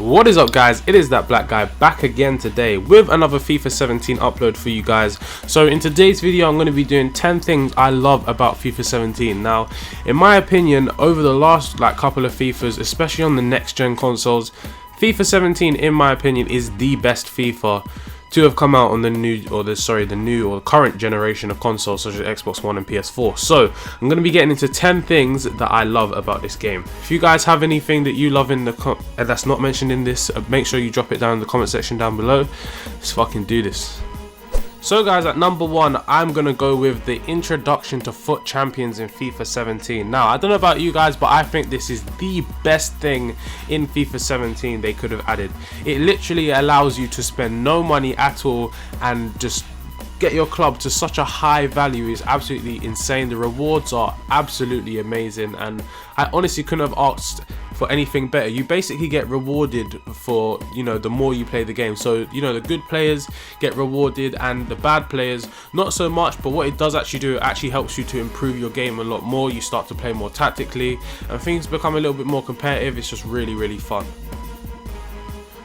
What is up, guys? It is that black guy back again today with another FIFA 17 upload for you guys. So in today's video I'm going to be doing 10 things I love about FIFA 17. Now in my opinion, over the last couple of FIFAs, especially on the next gen consoles, FIFA 17 in my opinion is the best FIFA to have come out on the new or current generation of consoles such as Xbox One and PS4. So I'm going to be getting into 10 things that I love about this game. If you guys have anything that you love in the that's not mentioned in this, make sure you drop it down in the comment section down below. Let's fucking do this. So guys, at number 1, I'm going to go with the introduction to FUT champions in FIFA 17. Now, I don't know about you guys, but I think this is the best thing in FIFA 17 they could have added. It literally allows you to spend no money at all and just get your club to such a high value. Is absolutely insane. The rewards are absolutely amazing, and I honestly couldn't have asked for anything better. You basically get rewarded for, the more you play the game. So, the good players get rewarded and the bad players not so much, but what it does actually do, it actually helps you to improve your game a lot more. You start to play more tactically and things become a little bit more competitive. It's just really fun.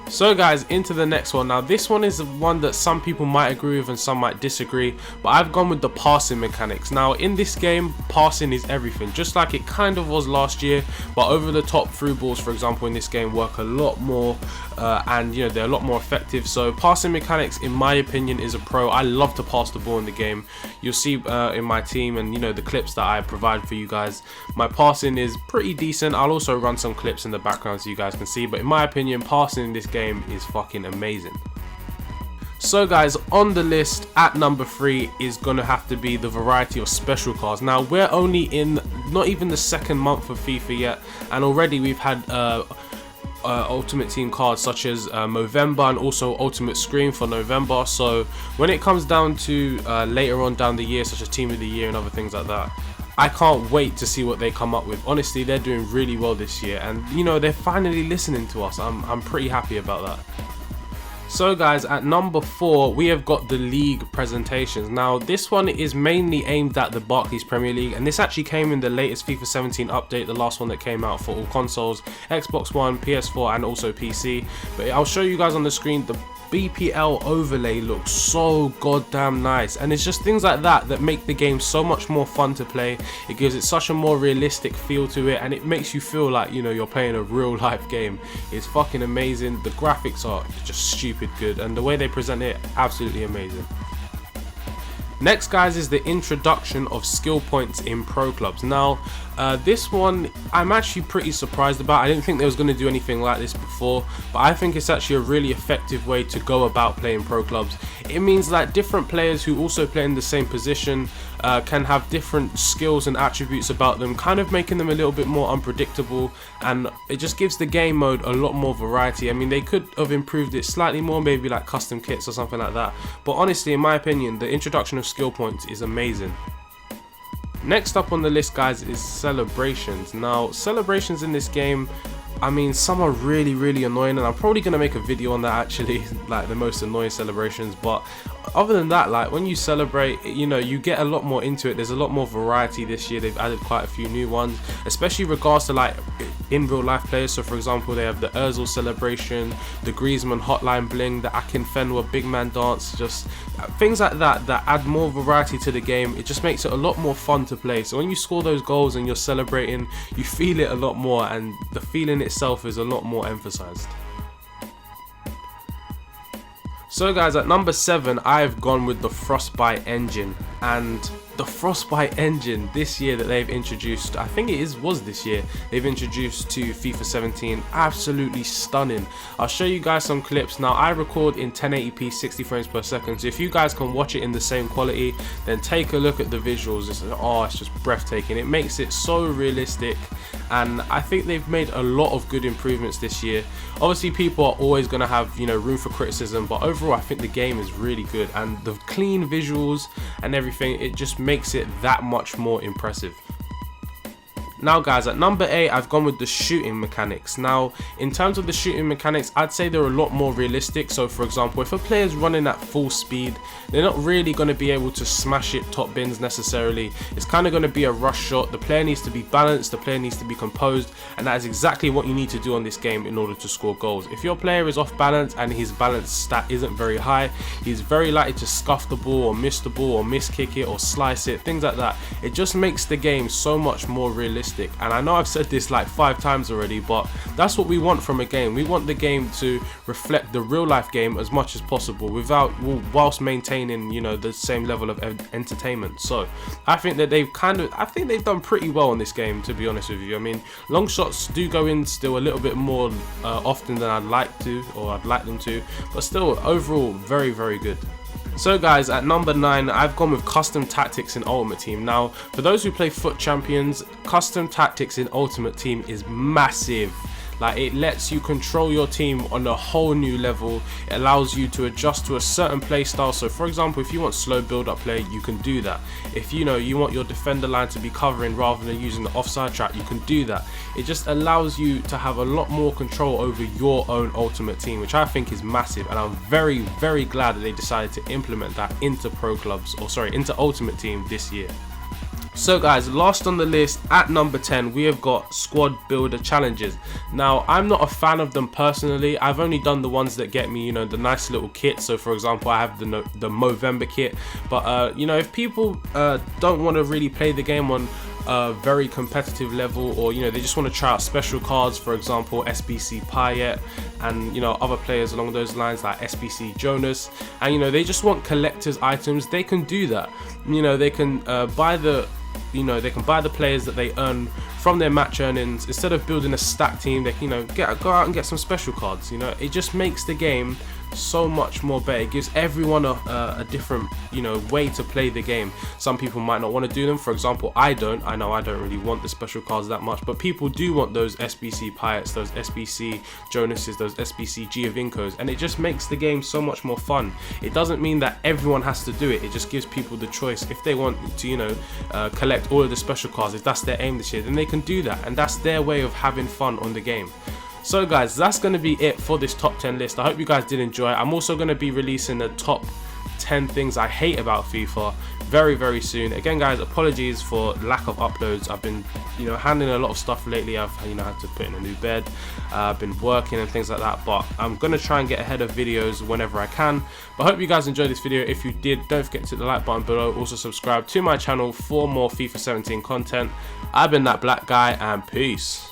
So guys, into the next one. Now this one is the one that some people might agree with and some might disagree, but I've gone with the passing mechanics. Now in this game, passing is everything, just like it kind of was last year, but over the top through balls, for example, in this game work a lot more and they're a lot more effective. So passing mechanics in my opinion is a pro. I love to pass the ball in the game. You'll see in my team and the clips that I provide for you guys, my passing is pretty decent. I'll also run some clips in the background so you guys can see, but in my opinion, passing in this game is fucking amazing. So guys, on the list at number 3 is gonna have to be the variety of special cards. Now we're only in not even the second month of FIFA yet, and already we've had Ultimate Team cards such as Movember and also Ultimate Screen for November. So when it comes down to later on down the year, such as Team of the Year and other things like that, I can't wait to see what they come up with. Honestly, they're doing really well this year, and they're finally listening to us. I'm pretty happy about that. So guys, at number 4 we have got the league presentations. Now this one is mainly aimed at the Barclays Premier League, and this actually came in the latest FIFA 17 update, the last one that came out for all consoles, Xbox One, PS4 and also PC. But I'll show you guys on the screen. The BPL overlay looks so goddamn nice, and it's just things like that that make the game so much more fun to play. It gives it such a more realistic feel to it, and it makes you feel like you're playing a real life game. It's fucking amazing. The graphics are just stupid good, and the way they present it, absolutely amazing. Next guys is the introduction of skill points in ProClubs. Now this one I'm actually pretty surprised about. I didn't think they was going to do anything like this before, but I think it's actually a really effective way to go about playing ProClubs. It means that different players who also play in the same position can have different skills and attributes about them, kind of making them a little bit more unpredictable, and it just gives the game mode a lot more variety. I mean, they could have improved it slightly more, maybe like custom kits or something like that, but honestly in my opinion the introduction of skill points is amazing. Next up on the list guys is celebrations. Now celebrations in this game, I mean, some are really annoying, and I'm probably going to make a video on that actually, like the most annoying celebrations. But other than that, like when you celebrate, you get a lot more into it. There's a lot more variety this year. They've added quite a few new ones, especially regards to like in real life players. So for example, they have the Ozil celebration, the Griezmann hotline bling, the Akinfenwa big man dance, just things like that that add more variety to the game. It just makes it a lot more fun to play. So when you score those goals and you're celebrating, you feel it a lot more, and the feeling itself is a lot more emphasized. So guys, at number 7 I've gone with the Frostbite engine, and the Frostbite engine this year that they've introduced, I think was this year they've introduced to FIFA 17, absolutely stunning. I'll show you guys some clips. Now I record in 1080p 60 frames per second, so if you guys can watch it in the same quality, then take a look at the visuals. It's just breathtaking. It makes it so realistic, and I think they've made a lot of good improvements this year. Obviously people are always going to have room for criticism, but overall I think the game is really good, and the clean visuals and everything, it just makes it that much more impressive. Now guys, at number 8 I've gone with the shooting mechanics. Now in terms of the shooting mechanics, I'd say they're a lot more realistic. So for example, if a player's running at full speed, they're not really going to be able to smash it top bins necessarily. It's kind of going to be a rush shot. The player needs to be balanced, the player needs to be composed, and that is exactly what you need to do on this game in order to score goals. If your player is off balance and his balance stat isn't very high, he's very likely to scuff the ball or miss the ball or miss kick it or slice it, things like that. It just makes the game so much more realistic. And I know I've said this like 5 times already, but that's what we want from a game. We want the game to reflect the real life game as much as possible whilst maintaining, you know, the same level of entertainment. So I think that they've done pretty well on this game, to be honest with you. I mean, long shots do go in still a little bit more often than I'd like them to, but still overall very, very good. So guys, at number 9 I've gone with custom tactics in Ultimate Team. Now for those who play FUT Champions, custom tactics in Ultimate Team is massive. Like, it lets you control your team on a whole new level. It allows you to adjust to a certain play style. So for example, if you want slow build up play, you can do that. If you want your defender line to be covering rather than using the offside trap, you can do that. It just allows you to have a lot more control over your own Ultimate Team, which I think is massive, and I'm very, very glad that they decided to implement that into into Ultimate Team this year. So guys, last on the list at number 10 we have got squad builder challenges. Now I'm not a fan of them personally. I've only done the ones that get me, the nice little kit. So for example, I have the Movember kit, but if people don't want to really play the game on a very competitive level, or they just want to try out special cards, for example SBC Payet and other players along those lines like SBC Jonas, and they just want collector's items, they can do that. They can buy the players that they earn from their match earnings. Instead of building a stack team, they can go out and get some special cards. It just makes the game so much more better. It gives everyone a different way to play the game. Some people might not want to do them. For example, I know I don't really want the special cards that much, but people do want those SBC Payets, those SBC Jonases, those SBC Giovincos, and it just makes the game so much more fun. It doesn't mean that everyone has to do it. It just gives people the choice. If they want to collect all of the special cards, if that's their aim this year, then they can do that, and that's their way of having fun on the game. So guys, that's going to be it for this top 10 list. I hope you guys did enjoy. I'm also going to be releasing the top 10 things I hate about FIFA very, very soon. Again guys, apologies for lack of uploads. I've been handling a lot of stuff lately. I've had to put in a new bed, I've been working and things like that, but I'm going to try and get ahead of videos whenever I can. But I hope you guys enjoyed this video. If you did, don't forget to hit the like button below. Also subscribe to my channel for more FIFA 17 content. I've been that black guy, and peace.